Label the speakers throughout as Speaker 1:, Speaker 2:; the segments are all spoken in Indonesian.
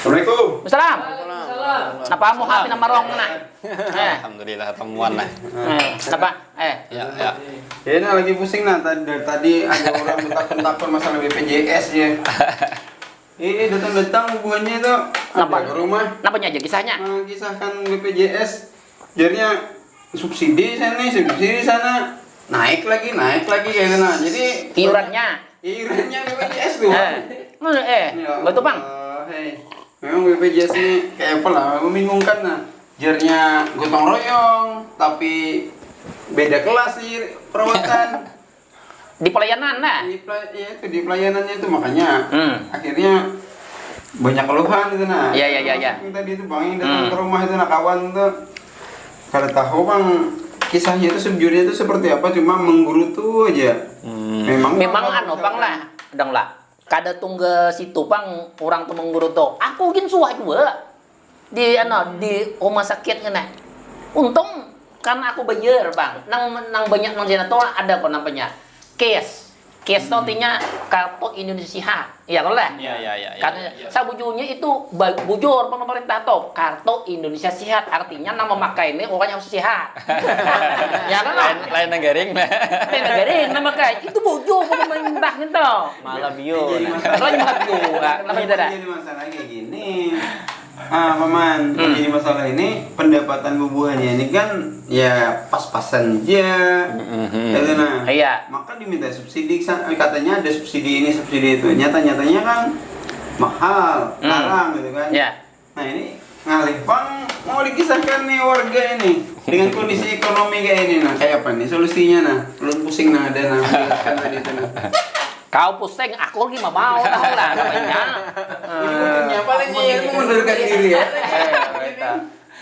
Speaker 1: Assalamualaikum.
Speaker 2: Waalaikumsalam. Apa mau hapi nama rong nak?
Speaker 3: Alhamdulillah temuan lah.
Speaker 2: Apa?
Speaker 3: Ya, ya.
Speaker 1: Ini lagi pusing nah dari tadi ada orang bentak-bentak masalah BPJS ya. Datang-datang hubungannya itu
Speaker 2: Kenapa?
Speaker 1: ada ke rumah.
Speaker 2: Napanya aja kisahnya?
Speaker 1: Kisahkan BPJS, jadinya subsidi sana, subsidi sana, naik lagi kayak gitu nah. Jadi iurannya BPJS tuh.
Speaker 2: Betul bang.
Speaker 1: Memang BPJS ini kayak apa lah, membingungkan nah. Jarnya gotong royong, tapi beda kelas di perawatan.
Speaker 2: Di pelayanan nah.
Speaker 1: Di pelayanannya itu makanya akhirnya banyak keluhan itu nah.
Speaker 2: Iya.
Speaker 1: Yang tadi itu bang yang datang ke rumah itu nah kawan tuh. Kada tahu bang kisahnya itu sejujurnya itu seperti apa, cuma menggerutu aja. Memang
Speaker 2: bang lah, dong lah. Kada tunggu situ bang orang tuh menggerutu. Aku mungkin suah juga di rumah sakit kan. Untung karena aku bayar bang. Nang banyak nang sana tuh ada apa namanya case itu artinya kartu Indonesia Sehat. Iya kan lah?
Speaker 3: Iya.
Speaker 2: Karena sabujurnya itu bujur pemerintah tuh kartu Indonesia Sehat artinya nama memakai ini orang yang sehat. Ya kan lah?
Speaker 3: Lain negaring nah.
Speaker 2: Lain negaring nama kayak itu bujur pemerintah gitu.
Speaker 3: Malah bio.
Speaker 2: Lain bio. Namanya tidak.
Speaker 1: Jadi masalah kayak gini. Paman, jadi masalah ini pendapatan bubuhannya ini kan ya pas-pasan aja. Gitu nah.
Speaker 2: Iya.
Speaker 1: Maka diminta subsidi, katanya ada subsidi ini, subsidi itu. Nyata-nyatanya kan mahal, larang gitu kan.
Speaker 2: Iya.
Speaker 1: Nah ini ngalih bang, mau dikisahkan nih warga ini dengan kondisi ekonomi kayak ini nah, kayak apa nih solusinya nah? Belum pusing nah ada nah, kan tadi itu nah.
Speaker 2: Kau pusing, aku lagi mau tahu lah namanya.
Speaker 1: Ujung-ujungnya paling itu mengundurkan diri ya.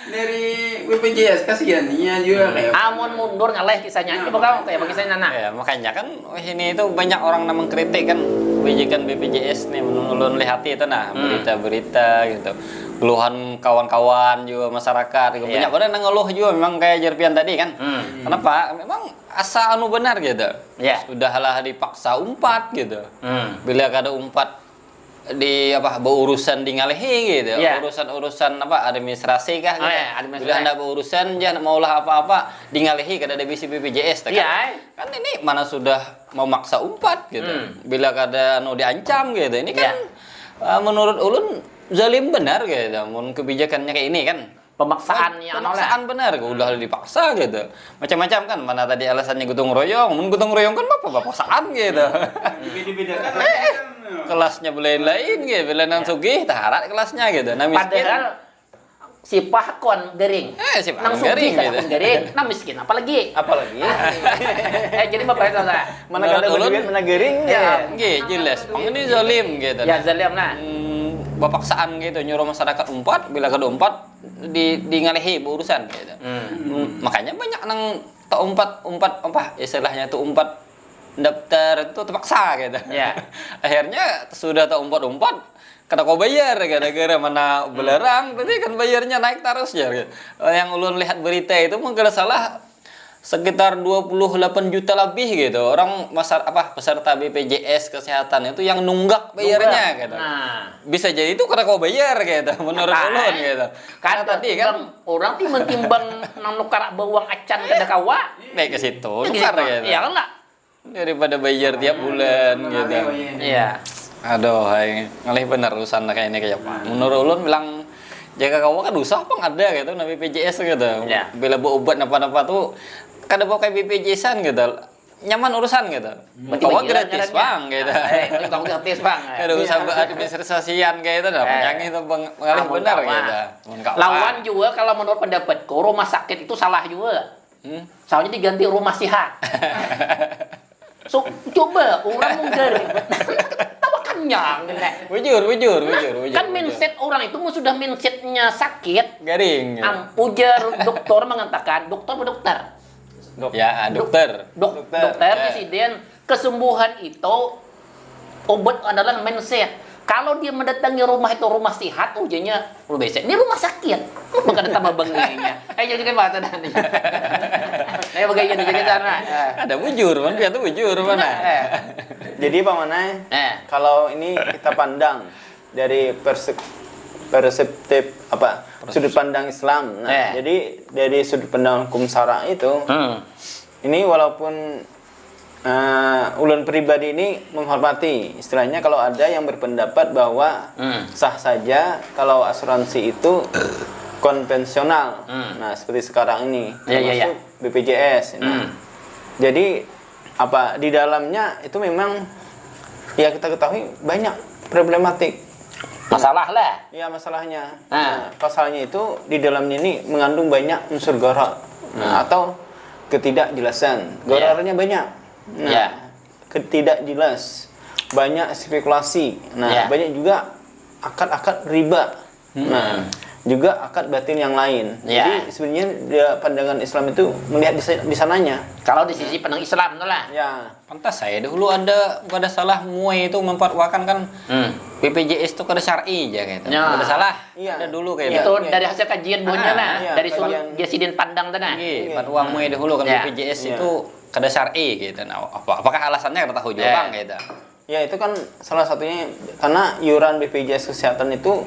Speaker 1: Dari BPJS kasihan nya juga kayak.
Speaker 2: Amun mundur ngaleh kisahnya. Coba kamu kayak kisahnya Nana.
Speaker 3: Ya, makanya kan ini itu banyak orang yang mengkritik kan kebijakan BPJS nih menurun hati itu nah berita-berita gitu. Keluhan kawan-kawan juga masyarakat juga banyak banget yang ngeluh juga memang kayak Jerpian tadi kan. Kenapa? Memang asa anu benar gitu. Sudahlah dipaksa umpat gitu. Bila kada umpat di apa berurusan di ngalehi gitu. Urusan-urusan apa administrasi kah gitu. Bila anda berurusan jangan maulah apa-apa di ngalehi kada ada bisi BPJS kan. Kan ini mana sudah memaksa umpat gitu. Bila kada anu diancam gitu. Ini kan menurut ulun zalim benar gitu, mun kebijakannya kayak ini kan
Speaker 2: pemaksaan
Speaker 3: benar, udah dipaksa gitu, macam-macam kan, mana tadi alasannya gotong royong, mun gotong royong kan paksaan gitu,
Speaker 1: Dibedakan
Speaker 3: kelasnya lain gitu, belain sugih, taharat kelasnya gitu, nah miskin,
Speaker 2: padahal si pahakon garing,
Speaker 3: si pahakon garing gitu,
Speaker 2: nah miskin, apalagi, jadi bapak itu lah,
Speaker 4: mana kada duit, mana garing ya,
Speaker 3: jelas, ini zalim gitu,
Speaker 2: ya zalim nah.
Speaker 3: Bapaksaan gitu nyuruh masyarakat umpat bila kada umpat di ngalehi berurusan gitu. Makanya banyak nang tak umpat apa istilahnya tuh umpat daftar itu terpaksa gitu. Akhirnya sudah tak umpat kada kau bayar gara-gara mana belerang tapi kan bayarnya naik terus ya gitu. Yang ulun lihat berita itu mungkin kada salah sekitar 28 juta lebih gitu orang peserta BPJS kesehatan itu yang nunggak bayarnya gitu. Bisa jadi itu karena kau bayar gitu menurut ulun gitu.
Speaker 2: Kan tadi kan orang timbang nang nukar bawang acan kada kawa
Speaker 3: naik ke situ nukar gitu.
Speaker 2: Iya kan lah.
Speaker 3: Daripada bayar tiap bulan gitu. Iya. Aduh, ngalih bener urusan kayak ini kayak apa. Menurut ulun bilang jaga kawa kan usah pun ada gitu na BPJS gitu. Bila bawa obat apa-apa tuh kada pakai BPJS-an gitu. Nyaman urusan gitu. Kawa gratis bang gitu.
Speaker 2: Kamu gratis bang.
Speaker 3: Kada usah administrasian kayak itu dah. Yang itu ngalih bener gitu.
Speaker 2: Lawan juga kalau menurut pendapatku rumah sakit itu salah juga. Soalnya diganti rumah sehat. So, coba orang mungkin kenyang
Speaker 3: Bujur.
Speaker 2: Kan mindset orang itu sudah mindsetnya sakit
Speaker 3: garing
Speaker 2: ujar dokter mengatakan dokter
Speaker 3: dokter
Speaker 2: presiden kesembuhan itu obat adalah mindset. Kalau dia mendatangi rumah itu rumah sehat, ujiannya biasa. Ini rumah sakit. Maka ada tambah benginya. Jadi kan mata dan. Bagaimana jadi karena
Speaker 3: ada bujur, mana itu bujur mana.
Speaker 4: Jadi Pak Manai, kalau ini kita pandang dari perseptif sudut pandang Islam. Nah, jadi dari sudut pandang hukum syara itu ini walaupun ulun pribadi ini menghormati istilahnya kalau ada yang berpendapat bahwa sah saja kalau asuransi itu konvensional. Nah, seperti sekarang ini termasuk BPJS. Nah, jadi di dalamnya itu memang ya kita ketahui banyak problematik.
Speaker 2: Masalah lah.
Speaker 4: Ya, masalahnya. Nah, pasalnya itu di dalamnya ini mengandung banyak unsur gharar. Nah, atau ketidakjelasan. Ghararnya banyak. Nah, ketidakjelas. Banyak spekulasi. Nah, banyak juga akad-akad riba. Nah, juga akad batin yang lain. Jadi sebenarnya pandangan Islam itu melihat di sananya.
Speaker 2: Kalau di sisi pandang Islam tuh lah.
Speaker 4: Ya.
Speaker 3: Pantas saya dulu ada salah MUI itu memfatwakan kan BPJS itu kada syar'i aja gitu. Ada salah.
Speaker 4: Iya.
Speaker 3: Ada dulu kayak
Speaker 2: Itu dari hasil kajian buahnya lah.
Speaker 4: iya,
Speaker 2: Dari
Speaker 4: kajian.
Speaker 2: sudut Jasiden pandang tuh nah.
Speaker 3: Fatwa MUI dahulu kan BPJS itu kada syar'i gitu. Nah, apakah alasannya kada tahu juga Bang gitu.
Speaker 4: Ya, itu kan salah satunya karena iuran BPJS kesehatan itu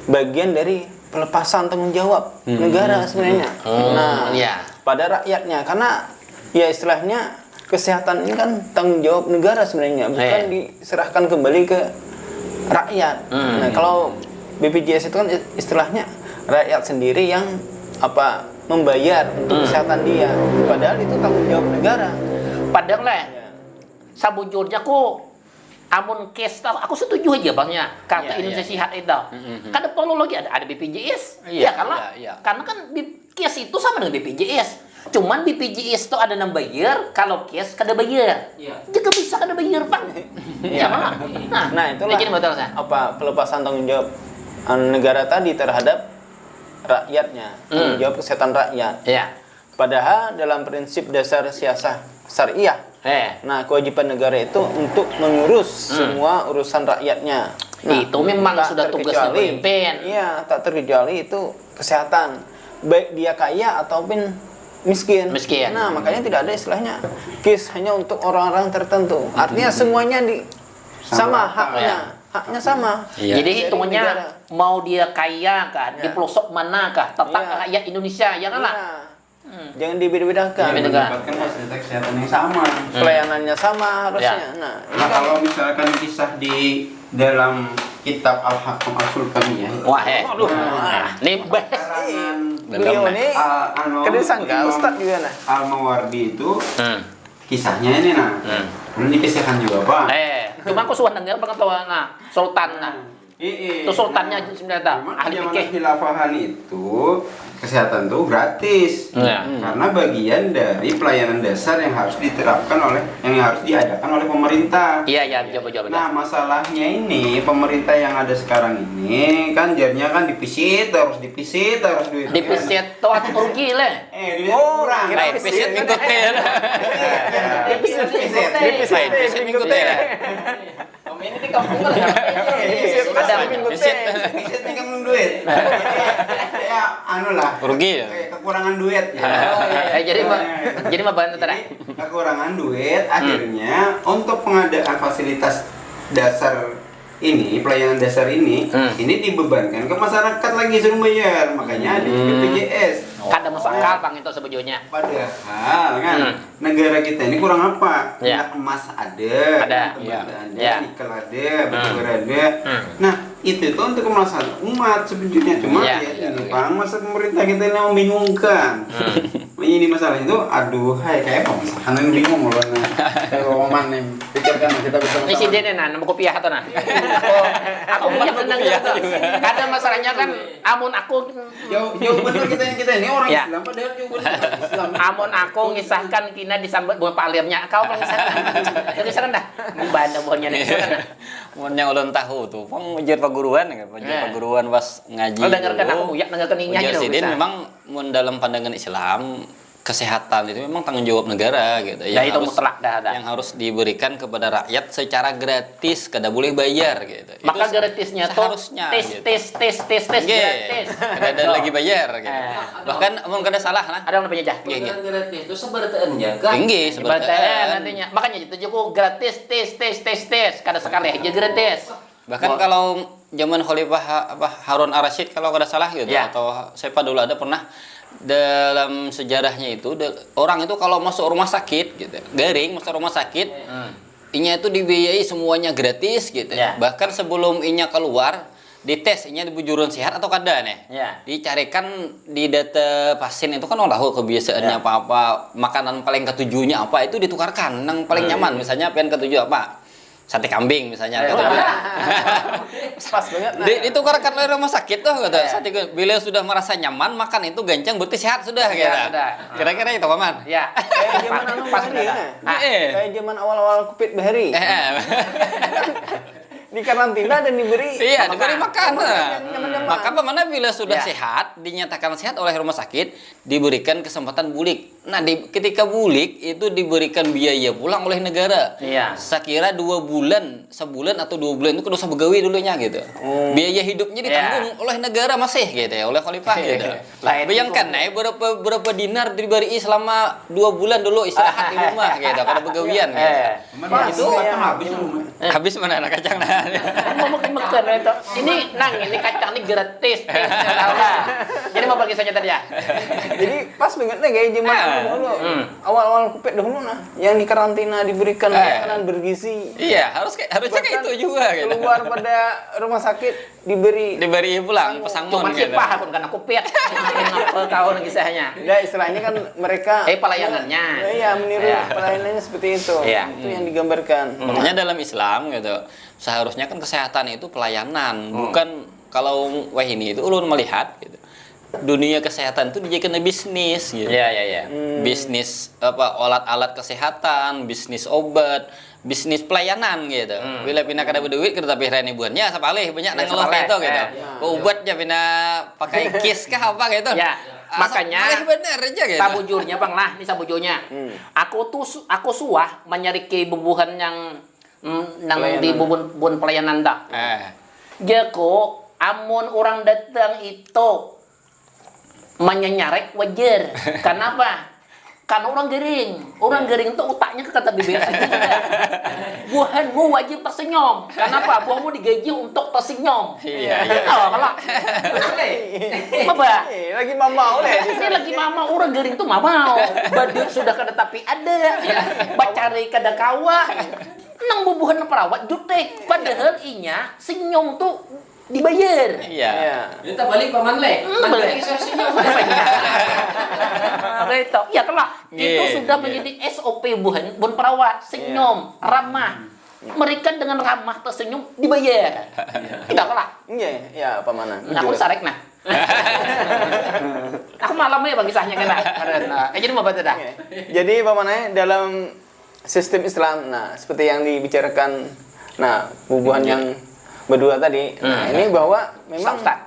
Speaker 4: bagian dari pelepasan tanggung jawab negara sebenarnya. Nah, pada rakyatnya karena ya istilahnya kesehatan ini kan tanggung jawab negara sebenarnya, bukan diserahkan kembali ke rakyat. Nah, kalau BPJS itu kan istilahnya rakyat sendiri yang membayar untuk kesehatan dia, padahal itu tanggung jawab negara.
Speaker 2: Padahal lah. Sabujurnya amun case tahu, aku setuju aja Bang ya. Kata Indonesia Sehat itu. Kan perlu lagi ada BPJS. Karena kan case itu sama dengan BPJS. Cuman BPJS itu ada yang bayar, kalau case kada bayar. Jika bisa kada bayar, Pak. Ya,
Speaker 4: Nah, itulah pelepasan tanggung jawab negara tadi terhadap rakyatnya, tanggung jawab kesehatan rakyat. Padahal dalam prinsip dasar siasah syariah, nah kewajiban negara itu untuk mengurus semua urusan rakyatnya. Nah,
Speaker 2: itu memang sudah tugasnya pemimpin.
Speaker 4: Iya, tak terkecuali itu kesehatan, baik dia kaya ataupun miskin. Nah, makanya tidak ada istilahnya KIS hanya untuk orang-orang tertentu. Artinya semuanya sama haknya. Haknya sama.
Speaker 2: Jadi hitungannya mau dia kaya kah, di pelosok mana kah, tetap rakyat Indonesia, ya kan lah.
Speaker 4: Jangan dibeda-bedakan.
Speaker 1: Mendapatkan fasilitas kesehatan yang sama.
Speaker 4: Pelayanannya sama harusnya.
Speaker 1: Nah, kalau misalkan kisah di dalam kitab Al-Hakam Al-Sultaniyah.
Speaker 2: Ini
Speaker 4: beliau ini kada sangka Ustaz juga nah.
Speaker 1: Al-Mawardi itu kisahnya ini belum dikisahkan juga Pak.
Speaker 2: Cuma aku suka dengar banget Sultan itu sultannya sebenarnya ahli fikih.
Speaker 1: Khilafahan itu kesehatan tuh gratis karena bagian dari pelayanan dasar yang harus diterapkan yang harus diadakan oleh pemerintah.
Speaker 2: Coba.
Speaker 1: Nah, masalahnya ini pemerintah yang ada sekarang ini kan jarnya kan dipisit terus duit.
Speaker 2: Dipisit tuh rugi lah.
Speaker 1: Kurang.
Speaker 3: Dipisit ngikutin. Dipisit ngikutin.
Speaker 2: Ini di kampung kan ada
Speaker 1: Pisit megang duit. Ya,
Speaker 3: rugi ya.
Speaker 1: Kekurangan duit.
Speaker 2: Jadi mah bantu tadi.
Speaker 1: Kekurangan duit akhirnya untuk pengadaan fasilitas dasar ini, pelayanan dasar ini dibebankan ke masyarakat lagi suruh bayar. Makanya ada BPJS.
Speaker 2: Kada masuk akal Bang itu sebetulnya.
Speaker 1: Padahal kan negara kita ini kurang apa? Emas ada, nikel ada, batubara ada. Nah, itu tuh untuk kemaslahatan umat sebetulnya. Cuma ini Bang, masa pemerintah kita ini membingungkan. Ini masalah itu, kayak pemasakan yang bingung loh. Kalau mana pikirkan kita bisa.
Speaker 2: Ini si Dene nemu kopiah atau aku punya tenang juga. Kadang masalahnya kan, amun aku
Speaker 1: jauh bener kita ini orang Islam padahal jauh bener Islam.
Speaker 2: Amun aku ngisahkan kina disambut buah palimnya, kau pengisahkan dah. Membanda buahnya nih.
Speaker 3: Yang ulun tahu tuh, ujian paguruan pas ngaji.
Speaker 2: Dengarkan aku dengarkan ini aja.
Speaker 3: Jadi memang dalam pandangan Islam kesehatan itu memang tanggung jawab negara gitu.
Speaker 2: Itu mutlak dah.
Speaker 3: Yang harus diberikan kepada rakyat secara gratis, kada boleh bayar gitu.
Speaker 2: Maka gratisnya tuh tes gratis.
Speaker 3: Kada ada lagi bayar gitu. Bahkan mun kada salah lah.
Speaker 2: Ada yang namanya
Speaker 5: gratis itu seberteannya kan.
Speaker 3: Tinggi
Speaker 2: sebertean nantinya. Makanya itu juga gratis tes kada sekali aja gratis.
Speaker 3: Bahkan kalau zaman Khalifah Harun Ar-Rasyid kalau nggak salah gitu,
Speaker 2: Ya.
Speaker 3: atau siapa dulu ada pernah dalam sejarahnya itu orang itu kalau masuk rumah sakit gitu, garing masuk rumah sakit, inya itu dibiayai semuanya gratis gitu.
Speaker 2: Ya.
Speaker 3: Bahkan sebelum inya keluar dites inya di bujuran sehat atau kada nih.
Speaker 2: Ya.
Speaker 3: Dicarikan di data pasien itu kan orang tahu kebiasaannya
Speaker 2: Ya.
Speaker 3: apa, makanan paling ketujuhnya apa itu ditukarkan yang paling nyaman. Misalnya pengen ketujuh apa? Sate kambing misalnya.
Speaker 4: Pas banget. Nah.
Speaker 3: Ditukarkan oleh rumah sakit tuh kata.
Speaker 2: Ya.
Speaker 3: Sate bila sudah merasa nyaman makan itu gancang berarti sehat sudah
Speaker 2: Ya,
Speaker 3: gitu.
Speaker 2: sudah.
Speaker 3: Kira-kira itu Paman.
Speaker 2: Ya.
Speaker 4: Kayak zaman anu
Speaker 2: Pas
Speaker 4: Bahari,
Speaker 2: sudah.
Speaker 4: ya. Kayak zaman awal-awal Covid Bahari. Di karantina dan diberi
Speaker 3: Iya, diberi makan. Maka mana bila sudah
Speaker 2: Ya.
Speaker 3: sehat, dinyatakan sehat oleh rumah sakit, diberikan kesempatan bulik. Nah, ketika bulik itu diberikan biaya pulang oleh negara.
Speaker 2: Iya.
Speaker 3: Sekira 2 bulan, sebulan atau 2 bulan itu kan dosa begawi dulunya gitu. Biaya hidupnya ditanggung oleh negara masih gitu ya, oleh khalifah gitu.
Speaker 2: Lain
Speaker 3: Bayangkan nih berapa dinar diberi selama 2 bulan dulu istirahat di rumah gitu, pada begawian gitu.
Speaker 1: Itu habis rumah.
Speaker 3: Habis mana anak kacang nah.
Speaker 2: Mau makan itu. Ini ini kacang ini gratis. Jadi mau bagi saja tadi ya.
Speaker 4: Jadi pas banget nih kayak zaman dulu. Awal-awal Covid dahulu nah, yang di karantina diberikan makanan bergizi.
Speaker 3: Iya, harusnya kayak itu juga gitu.
Speaker 4: Keluar pada rumah sakit diberi
Speaker 3: Pulang pesangon
Speaker 2: Cuman
Speaker 3: gitu.
Speaker 2: sih paham karena kupit. Apa tahun kisahnya.
Speaker 4: ya istilahnya kan mereka
Speaker 2: Pelayanannya.
Speaker 4: iya meniru
Speaker 2: Iya.
Speaker 4: pelayanannya seperti itu.
Speaker 2: Iya.
Speaker 4: Itu yang digambarkan.
Speaker 3: Makanya dalam Islam gitu, seharusnya kan kesehatan itu pelayanan, bukan kalau ini itu ulun melihat gitu. Dunia kesehatan itu dijadikan bisnis gitu.
Speaker 2: Iya.
Speaker 3: Bisnis alat-alat kesehatan, bisnis obat, bisnis pelayanan gitu. Bila pindah kada berduit kita tapi rene buannya sapalih banyak nang ngeluh
Speaker 2: sapalih.
Speaker 3: gitu gitu. Obatnya pindah pakai kis kah apa gitu.
Speaker 2: Ya, makanya
Speaker 3: benar aja gitu.
Speaker 2: sabujurnya Bang lah, ini sabujurnya. Aku suah menyariki bubuhan yang nang di bubun pelayanan dah. Jeko amun orang datang itu menyenyarek wajar. Kenapa? Karena orang gering itu otaknya kata bibir saja. Buhanmu wajib tersenyum. Kenapa? Buahmu digaji untuk tersenyum.
Speaker 3: Iya.
Speaker 2: Oh, kalau apa?
Speaker 4: Lagi mau deh.
Speaker 2: Ini lagi mama orang gering tuh mamau. Badut sudah kada tapi ada. Bacari kada kawa. Nang bubuhan perawat jutek. Padahal inya senyum tuh dibayar.
Speaker 3: Iya.
Speaker 5: Kita balik Paman Le. Nanti saya senyum.
Speaker 2: Itu, ya kelak. Itu
Speaker 3: Iya,
Speaker 2: sudah
Speaker 3: iya.
Speaker 2: menjadi SOP bun perawat, senyum, ramah. Mereka dengan ramah tersenyum dibayar. Tidak kelak.
Speaker 4: Iya, ya pamanan.
Speaker 2: Nah, aku sarek nah. Aku malamnya bang kisahnya kena. Jadi mau baca dah.
Speaker 4: Jadi pamannya dalam sistem Islam, nah seperti yang dibicarakan, nah bubuhan yang berdua tadi, nah ini bahwa memang
Speaker 2: Ustaz.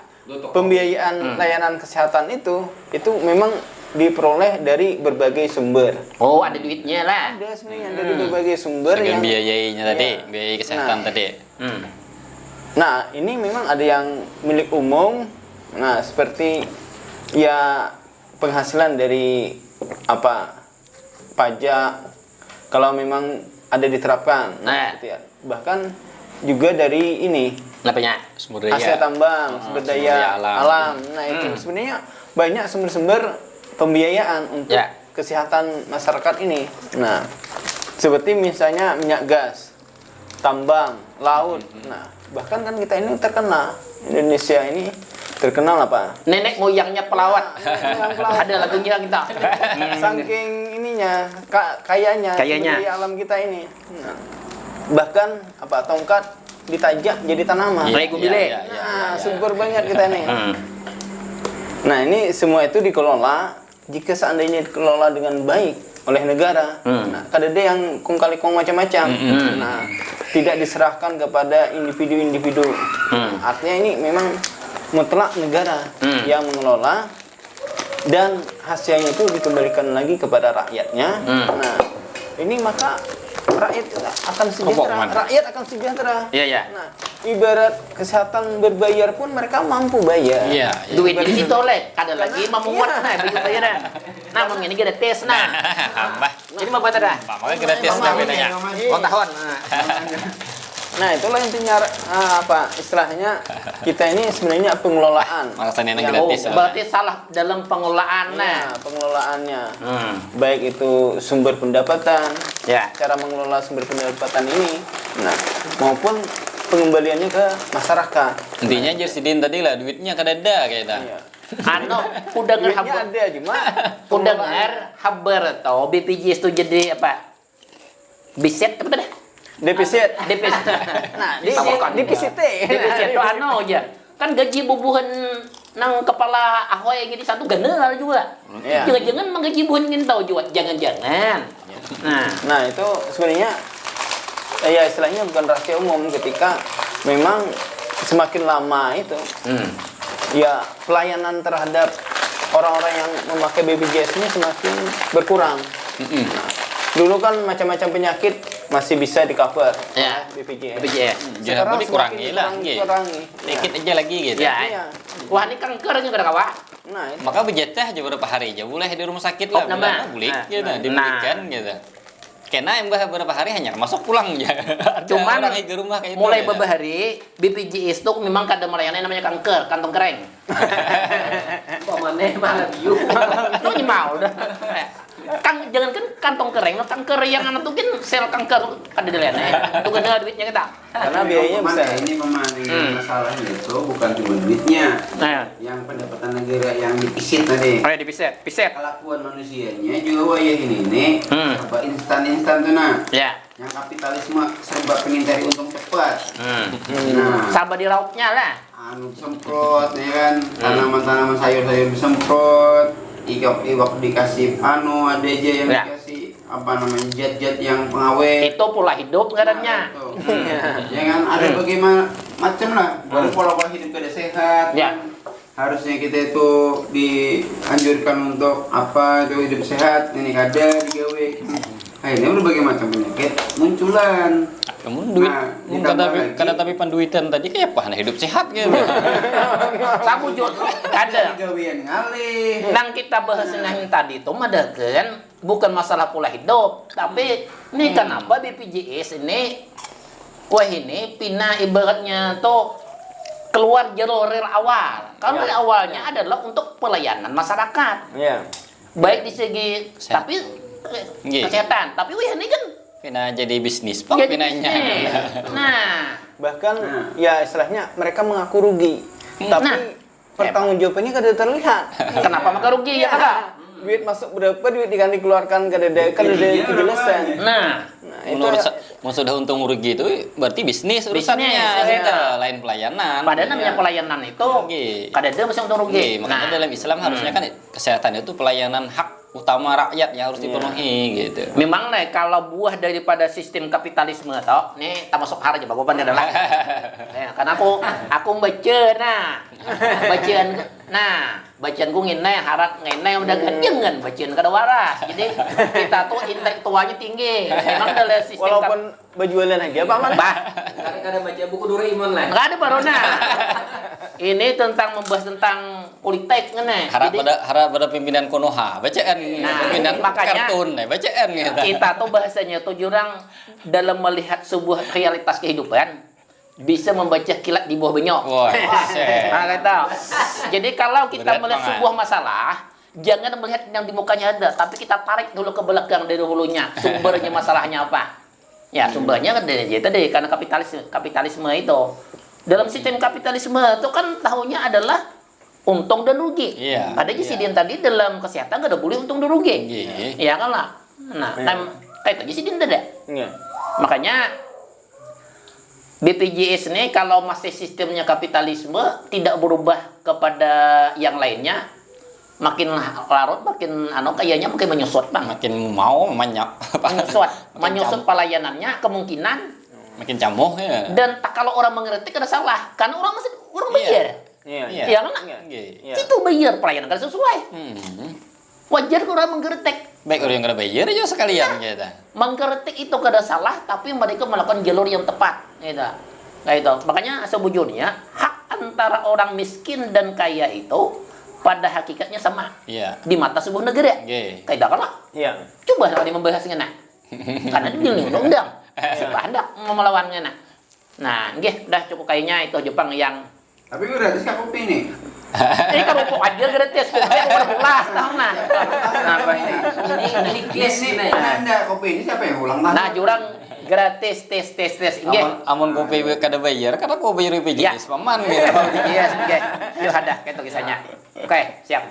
Speaker 4: pembiayaan layanan kesehatan itu memang diperoleh dari berbagai sumber.
Speaker 2: Oh, ada duitnya lah.
Speaker 4: Ada sebenarnya dari berbagai sumber
Speaker 3: Sekian
Speaker 4: yang
Speaker 3: biayainya tadi,
Speaker 4: Iya.
Speaker 3: biaya kesehatan
Speaker 4: Nah.
Speaker 3: tadi.
Speaker 4: Nah, ini memang ada yang milik umum. Nah, seperti ya penghasilan dari pajak kalau memang ada diterapkan.
Speaker 2: Nah.
Speaker 4: Gitu ya. Bahkan juga dari ini
Speaker 2: Apanya?
Speaker 3: Sumber
Speaker 4: hasil
Speaker 3: daya.
Speaker 4: tambang, sumber daya alam. Nah, itu sebenarnya banyak sumber-sumber pembiayaan untuk
Speaker 2: Ya.
Speaker 4: kesehatan masyarakat ini. Nah, seperti misalnya minyak gas, tambang, laut. Nah, bahkan kan kita ini terkenal, Indonesia ini terkenal apa?
Speaker 2: Nenek moyangnya pelawat.
Speaker 4: Yang pelawat.
Speaker 2: Ada lagunya kita.
Speaker 4: Saking ininya, kayanya,
Speaker 2: Kayanya.
Speaker 4: sumber daya alam kita ini. Nah, bahkan tongkat ditajak jadi tanaman.
Speaker 2: Kayak gubile.
Speaker 4: Nah, subur banget kita ini. Nah, ini semua itu dikelola jika seandainya dikelola dengan baik oleh negara. Nah, kadade yang kong kali kong macam-macam. Nah, tidak diserahkan kepada individu-individu. Artinya ini memang mutlak negara yang mengelola dan hasilnya itu dikembalikan lagi kepada rakyatnya. Nah, ini maka rakyat akan sejahtera. Rakyat akan sejahtera.
Speaker 2: Iya, iya.
Speaker 4: Nah, ibarat kesehatan berbayar pun mereka mampu bayar.
Speaker 3: Iya.
Speaker 2: Duit di situ oleh. Kada lagi
Speaker 4: Karena-
Speaker 2: memuat
Speaker 4: iya.
Speaker 2: nah begitu bayaran. Nah, mau ini ada tes nah.
Speaker 3: Tambah.
Speaker 2: Jadi mau baca dah.
Speaker 3: Makanya gratis dah bedanya.
Speaker 2: Oh tahun. Nah.
Speaker 4: Nah, itulah intinya apa istilahnya kita ini sebenarnya pengelolaan.
Speaker 3: Makasanya yang
Speaker 2: Oh,
Speaker 3: gratis.
Speaker 2: berarti salah dalam pengelolaan.
Speaker 4: Nah, pengelolaannya. Baik itu sumber pendapatan,
Speaker 2: Ya.
Speaker 4: cara mengelola sumber pendapatan ini, nah maupun pengembaliannya ke masyarakat.
Speaker 3: Intinya Jersidin tadi lah duitnya kadada kayak
Speaker 4: Iya.
Speaker 2: Anu, udah
Speaker 4: Duitnya
Speaker 2: ngerhabar,
Speaker 4: ada cuma
Speaker 2: udah habar atau BPJS itu jadi apa? Biset apa tadi?
Speaker 4: defisit.
Speaker 2: Defisit.
Speaker 4: Nah,
Speaker 2: Defisit itu anu aja. Kan gaji bubuhan nang kepala Ahoy gini satu general juga.
Speaker 4: Iya.
Speaker 2: Jangan-jangan menggaji bubuhan ingin tahu juga. Jangan-jangan.
Speaker 4: Nah, itu sebenarnya ya istilahnya bukan rahasia umum ketika memang semakin lama itu ya pelayanan terhadap orang-orang yang memakai BPJS ini semakin berkurang. Nah, dulu kan macam-macam penyakit masih bisa di-cover
Speaker 2: Ya.
Speaker 4: oleh BPJS.
Speaker 2: BPJS.
Speaker 3: Jangan
Speaker 4: Sekarang
Speaker 3: dikurangi
Speaker 4: semakin
Speaker 3: lah,
Speaker 4: dikurangi.
Speaker 3: dikit aja lagi gitu.
Speaker 2: Ya.
Speaker 4: Iya.
Speaker 2: Wah, ini kankernya kada kawa.
Speaker 4: Nah, itu.
Speaker 3: Maka budgetnya aja beberapa hari aja boleh di rumah sakit
Speaker 2: Oh,
Speaker 3: lah,
Speaker 2: nambah.
Speaker 3: bilang, bulik
Speaker 2: Nah,
Speaker 3: gitu,
Speaker 2: nah.
Speaker 3: dibelikan gitu. Karena yang beberapa hari hanya masuk pulang aja. Ada
Speaker 2: Cuman
Speaker 3: orang yang ke rumah kayak itu,
Speaker 2: mulai
Speaker 3: ya.
Speaker 2: beberapa hari BPJS itu memang kada melayani namanya kanker, kantong kering.
Speaker 5: Pamane malah biu.
Speaker 2: Itu mau dah. Kan jangan kan kantong kering, kanker yang anak tuh kan sel kanker kada dilayani. Itu gede duitnya kita.
Speaker 4: Karena biayanya
Speaker 1: Cuman
Speaker 4: besar.
Speaker 1: ini memang masalahnya itu bukan cuma duitnya,
Speaker 2: Nah,
Speaker 1: yang pendapatan negara yang dipisit tadi.
Speaker 2: ayo dipiset, piset.
Speaker 1: Kelakuan manusianya juga wayah ini serba instan tuh nah.
Speaker 2: Ya.
Speaker 1: Yang kapitalisme serba pengen cari untung cepat. Nah,
Speaker 2: Sabar di lauknya lah.
Speaker 1: anu semprot ya kan, tanaman-tanaman sayur-sayur disemprot, iwak dikasih anu, ada aja yang
Speaker 2: Ya.
Speaker 1: dikasih apa namanya zat-zat yang pengawet.
Speaker 2: Itu pola hidup katanya.
Speaker 1: Nah, itu. Ya kan ada bagaimana macam lah, baru pola-pola hidup kada sehat.
Speaker 2: Ya.
Speaker 1: Harusnya kita itu dianjurkan untuk apa itu hidup sehat, ini kada digawe. Akhirnya berbagai macam penyakit munculan.
Speaker 3: Kamu duit,
Speaker 1: Nah,
Speaker 3: kata tapi penduitan tadi kayak apa? Nah, hidup sehat gitu.
Speaker 2: Sabu jut kada.
Speaker 1: Gawean ngalih.
Speaker 2: Nang kita bahas yang tadi itu ada kan bukan masalah pola hidup, tapi ini kenapa BPJS ini ini pindah ibaratnya tuh keluar jalur rel awal. Kalau dari awalnya adalah untuk pelayanan masyarakat,
Speaker 4: Iya.
Speaker 2: baik di segi
Speaker 3: Sehat.
Speaker 2: tapi
Speaker 3: Iya.
Speaker 2: kesehatan, tapi ini kan
Speaker 3: Pindah jadi bisnis, Pak,
Speaker 2: jadi
Speaker 3: pinahnya.
Speaker 2: bisnis. Nah,
Speaker 4: Bahkan ya istilahnya mereka mengaku rugi. Tapi
Speaker 2: Nah.
Speaker 4: pertanggungjawabannya kada terlihat.
Speaker 2: kenapa maka rugi ya kakak?
Speaker 4: Duit masuk berapa, duit dikeluarkan kada ada kejelasan.
Speaker 2: Nah,
Speaker 4: Nah, itu
Speaker 3: Menurut mau sudah untung rugi itu berarti bisnis urusannya,
Speaker 2: Bisnis,
Speaker 3: gitu.
Speaker 2: ya.
Speaker 3: Lain pelayanan.
Speaker 2: padahal namanya pelayanan itu
Speaker 3: Rugi.
Speaker 2: kada ada mesti untung rugi.
Speaker 3: Oke, makanya dalam Islam harusnya kan kesehatan itu pelayanan hak utama rakyat yang harus dipenuhi gitu.
Speaker 2: Memang nih kalau buah daripada sistem kapitalisme toh, nih tak masuk har aja bapak adalah. Ya, karena aku baca bacaan gue ngene harap ngene udah jangan bacaan kada waras. Jadi kita tuh intelektualnya tinggi. Memang dalam sistem
Speaker 4: walaupun berjualan aja Pak Man.
Speaker 2: bah
Speaker 5: Kadang-kadang baca buku Doraemon lah.
Speaker 2: nggak ada barona. Ini tentang membahas tentang politik ngene.
Speaker 3: Harap pada pimpinan Konoha, bacaan pimpinan
Speaker 2: makanya
Speaker 3: kartun, bacaan gitu.
Speaker 2: kita tuh bahasanya tuh jurang dalam melihat sebuah realitas kehidupan bisa membaca kilat di bawah benyok.
Speaker 3: Wah, set.
Speaker 2: Nah, kita. Jadi kalau kita
Speaker 3: Berat
Speaker 2: melihat
Speaker 3: banget.
Speaker 2: sebuah masalah, jangan melihat yang di mukanya ada, tapi kita tarik dulu ke belakang dari hulunya. Sumbernya masalahnya apa? Ya, sumbernya kan dari tadi karena kapitalisme itu. Dalam sistem kapitalisme itu kan tahunya adalah untung dan rugi.
Speaker 3: Iya,
Speaker 2: Ada Sidin tadi dalam kesehatan nggak ada boleh untung dan rugi.
Speaker 3: Iya.
Speaker 2: Iya kan lah. Nah,
Speaker 4: Iya.
Speaker 2: kayak tadi Sidin ada.
Speaker 4: Iya.
Speaker 2: Makanya BPJS ini kalau masih sistemnya kapitalisme tidak berubah kepada yang lainnya, makin larut makin kayaknya makin menyusut bang.
Speaker 3: Makin mau banyak
Speaker 2: menyusut pelayanannya kemungkinan.
Speaker 3: makin camuh ya.
Speaker 2: Dan kalau orang mengerti kada salah, karena orang bayar.
Speaker 4: Iya.
Speaker 2: Iya kan?
Speaker 4: Iya.
Speaker 2: Itu bayar pelayanan kada sesuai. Wajar orang mengkritik.
Speaker 3: Baik orang yang kada bayar aja sekalian gitu.
Speaker 2: Mengkritik itu kada salah, tapi mereka melakukan jalur yang tepat, gitu. Nah itu, makanya sebujurnya hak antara orang miskin dan kaya itu pada hakikatnya sama
Speaker 3: Iya.
Speaker 2: di mata sebuah negara.
Speaker 3: Oke.
Speaker 2: Kayak kan lah.
Speaker 4: Iya.
Speaker 2: Coba kalau dia membahasnya nah, karena dia di undang-undang. Siapa hendak mau melawannya nah. Nah, nggih, udah cukup kayaknya itu Jepang yang
Speaker 1: Tapi gratis kak kopi nih.
Speaker 2: ini kerupuk aja gratis, kopi udah ulas tahu nah. Apa ini?
Speaker 5: Ini case
Speaker 1: Ini
Speaker 5: nih.
Speaker 1: Anda kopi ini siapa yang ulang tahun?
Speaker 2: Nah, jurang gratis tes. Nggih.
Speaker 3: Amun kopi kada bayar, karena kau bayar BPJS paman gitu.
Speaker 2: Iya, nggih. Yuk ada gitu kisahnya. Oke, siap.